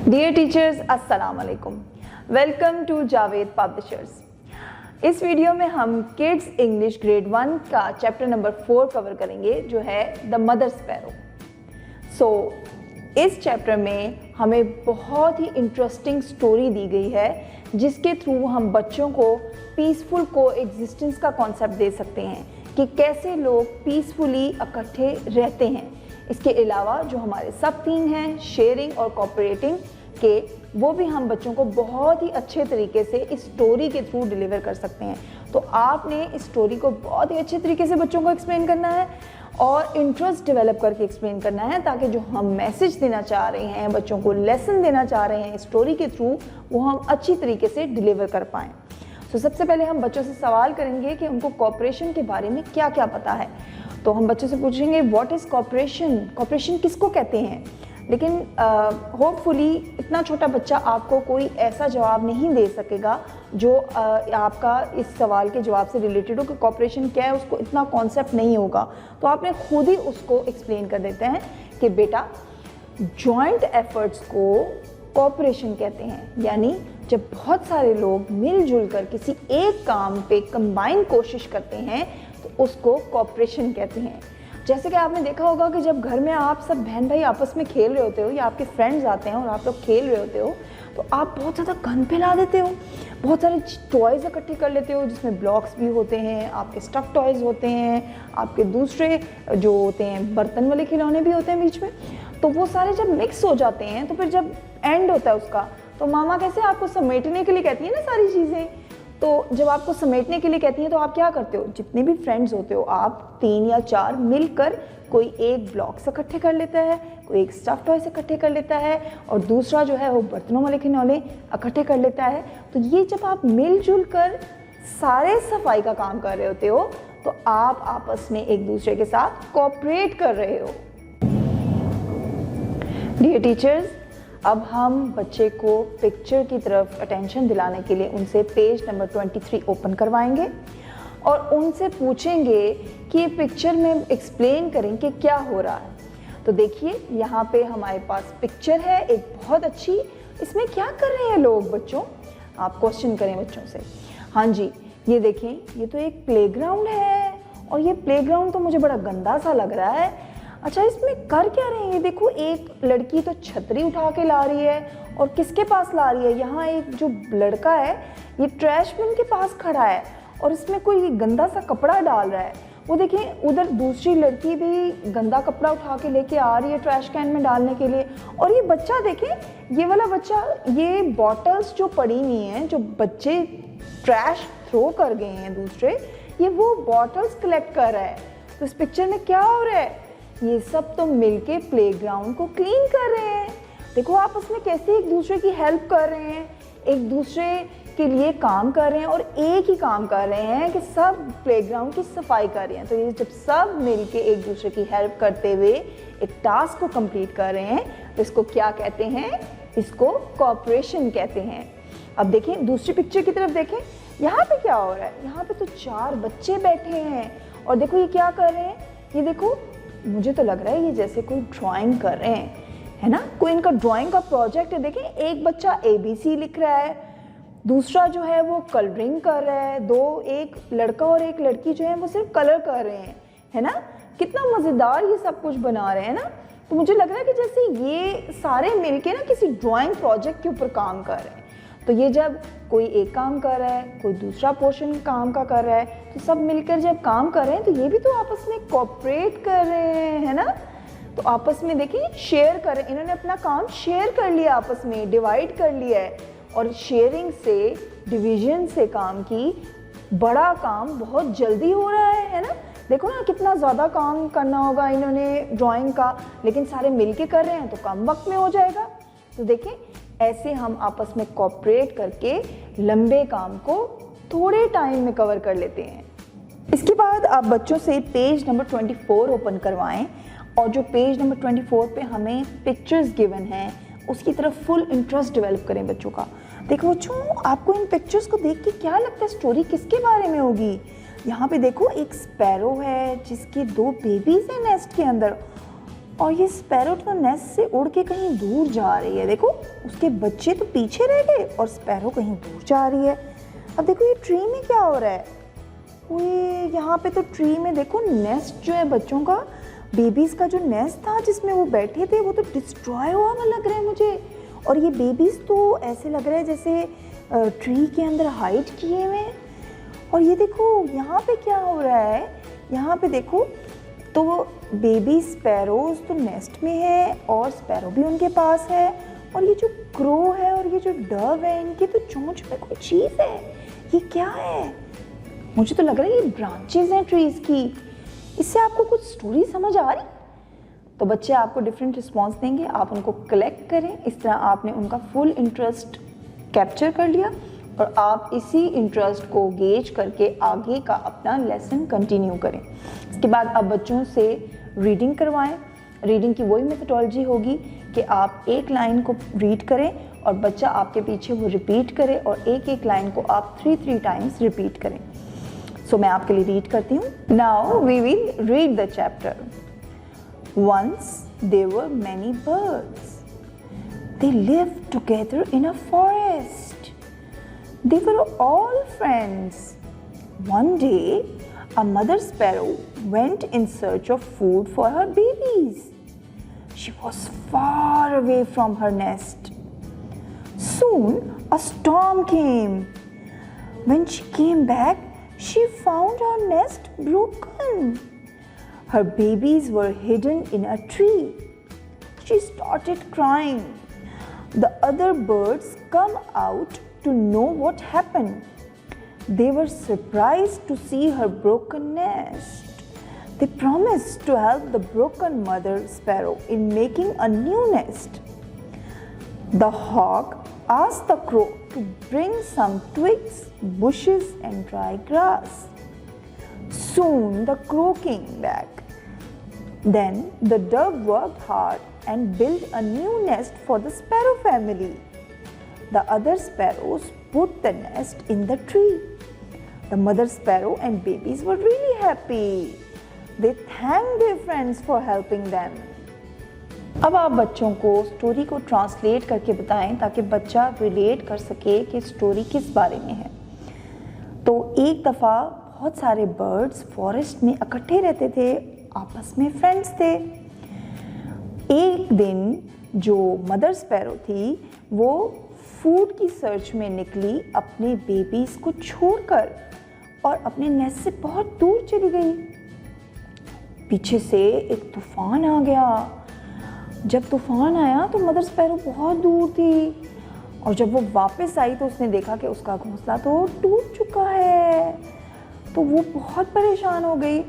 Dear teachers, अस्सलाम वालेकुम। Welcome to Javed publishers. इस वीडियो में हम किड्स इंग्लिश ग्रेड 1 का चैप्टर नंबर 4 कवर करेंगे, जो है द मदर स्पैरो। इस चैप्टर में हमें बहुत ही इंटरेस्टिंग स्टोरी दी गई है, जिसके थ्रू हम बच्चों को पीसफुल को एग्जिस्टेंस का कॉन्सेप्ट दे सकते हैं कि कैसे लोग पीसफुली इकट्ठे रहते हैं। इसके अलावा जो हमारे सब थीम हैं शेयरिंग और कोऑपरेटिंग के, वो भी हम बच्चों को बहुत ही अच्छे तरीके से इस स्टोरी के थ्रू डिलीवर कर सकते हैं। तो आपने इस स्टोरी को बहुत ही अच्छे तरीके से बच्चों को एक्सप्लेन करना है और इंटरेस्ट डेवलप करके एक्सप्लेन करना है, ताकि जो हम मैसेज देना चाह रहे हैं, बच्चों को लेसन देना चाह रहे हैं स्टोरी के थ्रू, वो हम अच्छी तरीके से डिलीवर कर पाएँ। सबसे पहले हम बच्चों से सवाल करेंगे कि उनको कोऑपरेशन के बारे में क्या क्या पता है। तो हम बच्चों से पूछेंगे व्हाट इज़ कोऑपरेशन, कोऑपरेशन किसको कहते हैं। लेकिन होपफुली इतना छोटा बच्चा आपको कोई ऐसा जवाब नहीं दे सकेगा जो आपका इस सवाल के जवाब से रिलेटेड हो कि कोऑपरेशन क्या है, उसको इतना कॉन्सेप्ट नहीं होगा। तो आपने खुद ही उसको एक्सप्लेन कर देते हैं कि बेटा जॉइंट एफर्ट्स को कोऑपरेशन कहते हैं, यानी जब बहुत सारे लोग मिलजुल कर किसी एक काम पे कंबाइन कोशिश करते हैं तो उसको कोऑपरेशन कहते हैं। जैसे कि आपने देखा होगा कि जब घर में आप सब बहन भाई आपस में खेल रहे होते हो या आपके फ्रेंड्स आते हैं और आप लोग खेल रहे होते हो, तो आप बहुत ज़्यादा गन फैला देते हो, बहुत सारे टॉयज़ इकट्ठे कर लेते हो, जिसमें ब्लॉक्स भी होते हैं, आपके स्टफ टॉयज़ होते हैं, आपके दूसरे जो होते हैं बर्तन वाले खिलौने भी होते हैं बीच में। तो वो सारे जब मिक्स हो जाते हैं तो फिर जब एंड होता है उसका, तो मामा कैसे आपको समेटने के लिए कहती है ना सारी चीज़ें। तो जब आपको समेटने के लिए कहती हैं तो आप क्या करते हो, जितने भी फ्रेंड्स होते हो आप 3 या 4 मिलकर कोई एक ब्लॉक से इकट्ठे कर लेता है, कोई एक स्टफ टॉय से इकट्ठे कर लेता है और दूसरा जो है वो बर्तनों वाले खिलौने इकट्ठे कर लेता है। तो ये जब आप मिलजुल कर सारे सफाई का काम कर रहे होते हो तो आप आपस में एक दूसरे के साथ कोऑपरेट कर रहे हो। डियर टीचर्स, अब हम बच्चे को पिक्चर की तरफ अटेंशन दिलाने के लिए उनसे पेज नंबर 23 ओपन करवाएंगे और उनसे पूछेंगे कि पिक्चर में एक्सप्लेन करें कि क्या हो रहा है। तो देखिए यहाँ पे हमारे पास पिक्चर है एक बहुत अच्छी, इसमें क्या कर रहे हैं लोग बच्चों, आप क्वेश्चन करें बच्चों से। हाँ जी, ये देखें, ये तो एक प्लेग्राउंड है और ये प्लेग्राउंड तो मुझे बड़ा गंदा सा लग रहा है। अच्छा, इसमें कर क्या रहे हैं, ये देखो एक लड़की तो छतरी उठा के ला रही है और किसके पास ला रही है, यहाँ एक जो लड़का है ये ट्रैश बिन के पास खड़ा है और इसमें कोई गंदा सा कपड़ा डाल रहा है। वो देखें उधर दूसरी लड़की भी गंदा कपड़ा उठा के लेके आ रही है ट्रैश कैन में डालने के लिए। और ये बच्चा देखें, ये वाला बच्चा, ये बॉटल्स जो पड़ी हुई हैं, जो बच्चे ट्रैश थ्रो कर गए हैं दूसरे, ये वो बॉटल्स कलेक्ट कर रहा है। तो इस पिक्चर में क्या हो रहा है, ये सब तो मिलके प्लेग्राउंड को क्लीन कर रहे हैं। देखो आपस में कैसे एक दूसरे की हेल्प कर रहे हैं, एक दूसरे के लिए काम कर रहे हैं और एक ही काम कर रहे हैं कि सब प्लेग्राउंड की सफाई कर रहे हैं। तो ये जब सब मिलके एक दूसरे की हेल्प करते हुए एक टास्क को कंप्लीट कर रहे हैं तो इसको क्या कहते हैं, इसको कोऑपरेशन कहते हैं। अब देखें दूसरी पिक्चर की तरफ देखें, यहाँ पे क्या हो रहा है, यहाँ पे तो 4 बच्चे बैठे हैं और देखो ये क्या कर रहे हैं, ये देखो मुझे तो लग रहा है ये जैसे कोई ड्राइंग कर रहे हैं, है ना, कोई इनका ड्राइंग का प्रोजेक्ट है। देखें एक बच्चा ABC लिख रहा है, दूसरा जो है वो कलरिंग कर रहा है, एक लड़का और एक लड़की जो है वो सिर्फ कलर कर रहे हैं, है ना। कितना मज़ेदार ये सब कुछ बना रहे हैं ना। तो मुझे लग रहा है कि जैसे ये सारे मिलके ना किसी ड्राइंग प्रोजेक्ट के ऊपर काम कर रहे हैं। तो ये जब कोई एक काम कर रहा है, कोई दूसरा पोर्शन काम का कर रहा है, तो सब मिलकर जब काम कर रहे हैं तो ये भी तो आपस में कोऑपरेट कर रहे हैं, है ना। तो आपस में देखिए शेयर कर रहे हैं, इन्होंने अपना काम शेयर कर लिया, आपस में डिवाइड कर लिया है और शेयरिंग से, डिवीजन से काम की बड़ा काम बहुत जल्दी हो रहा है ना। देखो ना कितना ज़्यादा काम करना होगा इन्होंने ड्राइंग का, लेकिन सारे मिलके कर रहे हैं तो कम वक्त में हो जाएगा। तो देखें ऐसे हम आपस में कोऑपरेट करके लंबे काम को थोड़े टाइम में कवर कर लेते हैं। इसके बाद आप बच्चों से पेज नंबर 24 ओपन करवाएं और जो पेज नंबर 24 पे हमें पिक्चर्स गिवन हैं उसकी तरफ फुल इंटरेस्ट डेवलप करें बच्चों का। देखो बच्चों, आपको इन पिक्चर्स को देख के क्या लगता है स्टोरी किसके बारे में होगी। यहाँ पे देखो एक स्पैरो है जिसके 2 बेबीज हैं नेस्ट के अंदर और ये स्पैरो तो नेस्ट से उड़ के कहीं दूर जा रही है। देखो उसके बच्चे तो पीछे रह गए और स्पैरो कहीं दूर जा रही है। अब देखो ये ट्री में क्या हो रहा है, ये यहाँ पे तो ट्री में देखो नेस्ट जो है बच्चों का, बेबीज का जो नेस्ट था जिसमें वो बैठे थे वो तो डिस्ट्रॉय हुआ हुआ लग रहा है मुझे। और ये बेबीज तो ऐसे लग रहा है जैसे ट्री के अंदर हाइड किए हुए हैं। और ये देखो यहाँ पे क्या हो रहा है, यहाँ पे देखो तो बेबी स्पैरोज तो नेस्ट में है और स्पैरो भी उनके पास है। और ये जो क्रो है और ये जो डव है इनकी तो चोंच में कोई चीज़ है, ये क्या है? मुझे तो लग रहा है ये ब्रांचेज हैं ट्रीज की। इससे आपको कुछ स्टोरी समझ आ रही? तो बच्चे आपको डिफरेंट रिस्पॉन्स देंगे, आप उनको कलेक्ट करें। इस तरह आपने उनका फुल इंटरेस्ट कैप्चर कर लिया और आप इसी इंटरेस्ट को गेज करके आगे का अपना लेसन कंटिन्यू करें। इसके बाद आप बच्चों से रीडिंग करवाएं। रीडिंग की वही मेथोडोलॉजी होगी कि आप एक लाइन को रीड करें और बच्चा आपके पीछे वो रिपीट करे और एक एक लाइन को आप 3 टाइम्स रिपीट करें। सो मैं आपके लिए रीड करती हूँ। Now we will read the chapter. Once there were many birds. They lived together in a forest. They were all friends. One day, a mother sparrow went in search of food for her babies. She was far away from her nest. Soon, a storm came. When she came back, she found her nest broken. Her babies were hidden in a tree. She started crying. The other birds come out to know what happened. They were surprised to see her broken nest. They promised to help the broken mother sparrow in making a new nest. The hawk asked the crow to bring some twigs, bushes, and dry grass. Soon the crow came back. Then the dove worked hard and built a new nest for the sparrow family. The other sparrows put the nest in the tree. The mother sparrow and babies were really happy. They thanked their friends for helping them. अब आप बच्चों को story को translate करके बताएं ताकि बच्चा relate कर सके कि स्टोरी किस बारे में है। तो एक दफ़ा बहुत सारे बर्ड्स फॉरेस्ट में इकट्ठे रहते थे, आपस में फ्रेंड्स थे। एक दिन जो मदर स्पैरो थी वो फूड की सर्च में निकली अपने बेबीज़ को छोड़कर और अपने नेस्ट से बहुत दूर चली गई। पीछे से एक तूफान आ गया। जब तूफान आया तो मदर स्पैरो बहुत दूर थी और जब वो वापस आई तो उसने देखा कि उसका घोंसला तो टूट चुका है। तो वो बहुत परेशान हो गई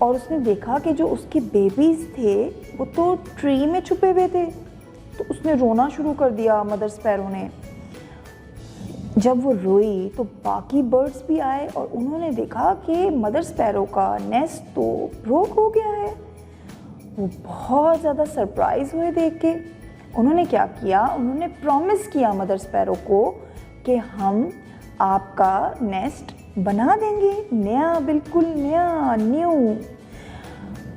और उसने देखा कि जो उसके बेबीज़ थे वो तो ट्री में छुपे हुए थे। तो उसने रोना शुरू कर दिया मदर स्पैरो ने। जब वो रोई तो बाकी बर्ड्स भी आए और उन्होंने देखा कि मदर स्पैरो का नेस्ट तो ब्रोक हो गया है। वो बहुत ज़्यादा सरप्राइज़ हुए देख के। उन्होंने क्या किया, उन्होंने प्रॉमिस किया मदर स्पैरो को कि हम आपका नेस्ट बना देंगे, नया, बिल्कुल नया, न्यू।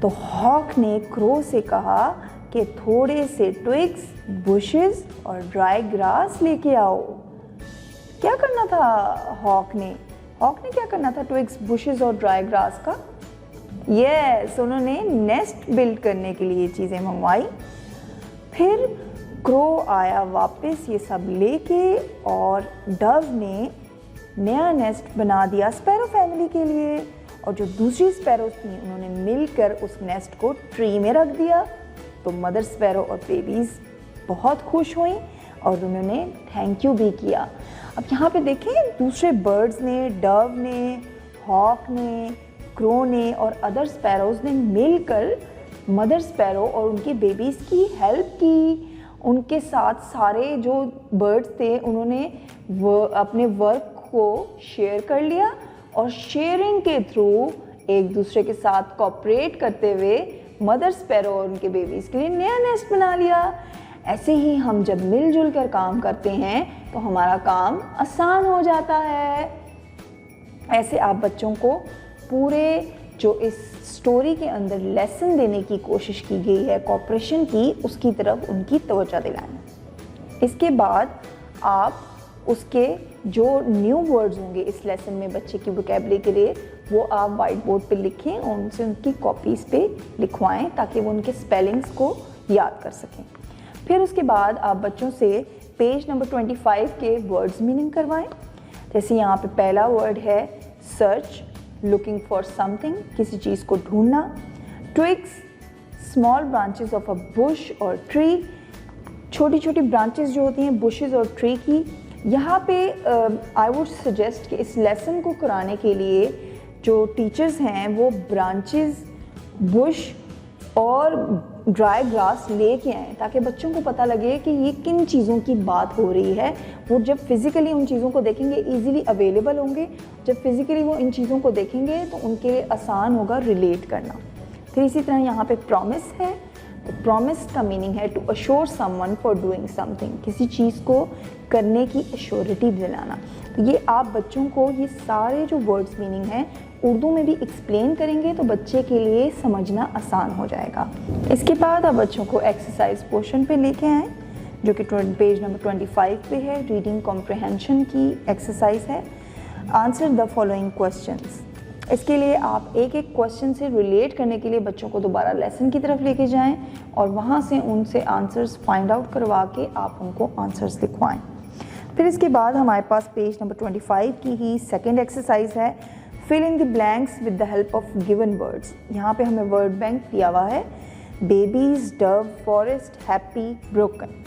तो हॉक ने क्रो से कहा कि थोड़े से ट्विग्स, बुशेस और ड्राई ग्रास लेके आओ। क्या करना था हॉक ने क्या करना था ट्विग्स, बुशेस और ड्राई ग्रास का? यस, उन्होंने नेस्ट बिल्ड करने के लिए चीज़ें मंगवाई। फिर क्रो आया वापस ये सब लेके और डव ने नया नेस्ट बना दिया स्पैरो फैमिली के लिए। और जो दूसरी स्पैरोज थी उन्होंने मिलकर उस नेस्ट को ट्री में रख दिया। तो मदर स्पैरो और बेबीज़ बहुत खुश हुई और उन्होंने थैंक यू भी किया। अब यहाँ पे देखें, दूसरे बर्ड्स ने, डव ने, हॉक ने, क्रो ने और अदर स्पैरोज ने मिलकर मदर स्पैरो और उनके बेबीज़ की हेल्प की। उनके साथ सारे जो बर्ड्स थे उन्होंने वो अपने वर्क को शेयर कर लिया और शेयरिंग के थ्रू एक दूसरे के साथ कोऑपरेट करते हुए मदर स्पैरो और उनके बेबीज़ के लिए नया नेस्ट बना लिया। ऐसे ही हम जब मिलजुल कर काम करते हैं तो हमारा काम आसान हो जाता है। ऐसे आप बच्चों को पूरे जो इस स्टोरी के अंदर लेसन देने की कोशिश की गई है, कॉपरेशन की, उसकी तरफ उनकी तवज्जो दिलाएं। इसके बाद आप उसके जो न्यू वर्ड्स होंगे इस लेसन में बच्चे की वोकैबुलरी के लिए, वो आप वाइट बोर्ड पे लिखें और उनसे उनकी कॉपीज़ पे लिखवाएं ताकि वो उनके स्पेलिंग्स को याद कर सकें। फिर उसके बाद आप बच्चों से पेज नंबर 25 के वर्ड्स मीनिंग करवाएं। जैसे यहाँ पे पहला वर्ड है सर्च, लुकिंग फॉर समथिंग, किसी चीज़ को ढूंढना। Twigs, small branches of a bush और ट्री, छोटी छोटी ब्रांचेस जो होती हैं बुशेस और ट्री की। यहाँ पे आई वुड सजेस्ट कि इस लेसन को कराने के लिए जो टीचर्स हैं वो ब्रांचेस, बुश और ड्राई ग्रास लेके आएँ ताकि बच्चों को पता लगे कि ये किन चीज़ों की बात हो रही है। वो जब फिज़िकली उन चीज़ों को देखेंगे इजीली अवेलेबल होंगे, जब फिज़िकली वो इन चीज़ों को देखेंगे तो उनके लिए आसान होगा रिलेट करना। फिर इसी तरह यहाँ पे प्रॉमिस है, तो प्रॉमिस का मीनिंग है to assure someone for doing something, किसी चीज़ को करने की एश्योरिटी दिलाना। तो ये आप बच्चों को ये सारे जो वर्ड्स मीनिंग हैं उर्दू में भी एक्सप्लेन करेंगे तो बच्चे के लिए समझना आसान हो जाएगा। इसके बाद आप बच्चों को एक्सरसाइज पोर्शन पे लेके आएँ जो कि पेज नंबर 25 पे है। रीडिंग कॉम्प्रिहेंशन की एक्सरसाइज है। Answer the following questions. इसके लिए आप एक एक क्वेश्चन से रिलेट करने के लिए बच्चों को दोबारा लेसन की तरफ लेके जाएं और वहाँ से उनसे आंसर्स फाइंड आउट करवा के आप उनको आंसर्स लिखवाएं। फिर इसके बाद हमारे पास पेज नंबर 25 की ही सेकेंड एक्सरसाइज है fill in the blanks with the help of given words. यहाँ पे हमें वर्ड बैंक दिया हुआ है babies, dove, forest, happy, broken.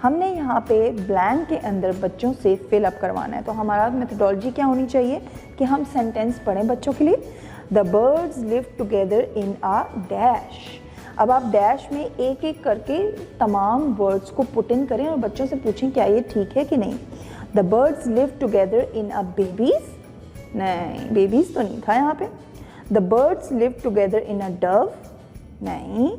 हमने यहाँ पे ब्लैंक के अंदर बच्चों से फिल अप करवाना है। तो हमारा मेथडोलॉजी क्या होनी चाहिए कि हम सेंटेंस पढ़ें बच्चों के लिए। The birds live together in a dash. अब आप डैश में एक एक करके तमाम वर्ड्स को पुट इन करें और बच्चों से पूछें क्या ये ठीक है कि नहीं। The birds live together in a babies, नहीं बेबीज तो नहीं था यहाँ पे। The birds live together in a dove, नहीं।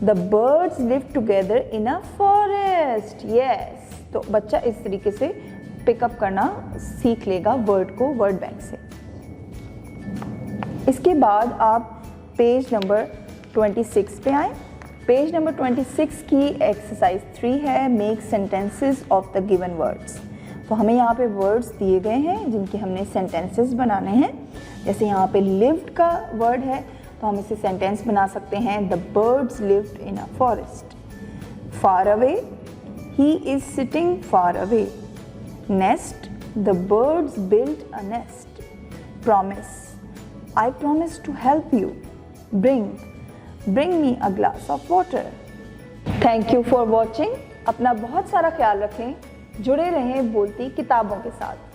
The birds live together in a forest, yes. तो बच्चा इस तरीके से पिकअप करना सीख लेगा वर्ड को वर्ड बैंक से। इसके बाद आप पेज नंबर 26 पे आए। पेज नंबर 26 की एक्सरसाइज 3 है make sentences of the given words. तो हमें यहाँ पे वर्ड्स दिए गए हैं जिनके हमने सेंटेंसेस बनाने हैं। जैसे यहाँ पे लिव्ड का वर्ड है तो हम इसे सेंटेंस बना सकते हैं the birds lived in a forest. Far away, he is sitting far away. Nest, the birds build a nest. Promise, I promise to help you. Bring me a glass of water. Thank you for watching. अपना बहुत सारा ख्याल रखें, जुड़े रहें बोलती किताबों के साथ।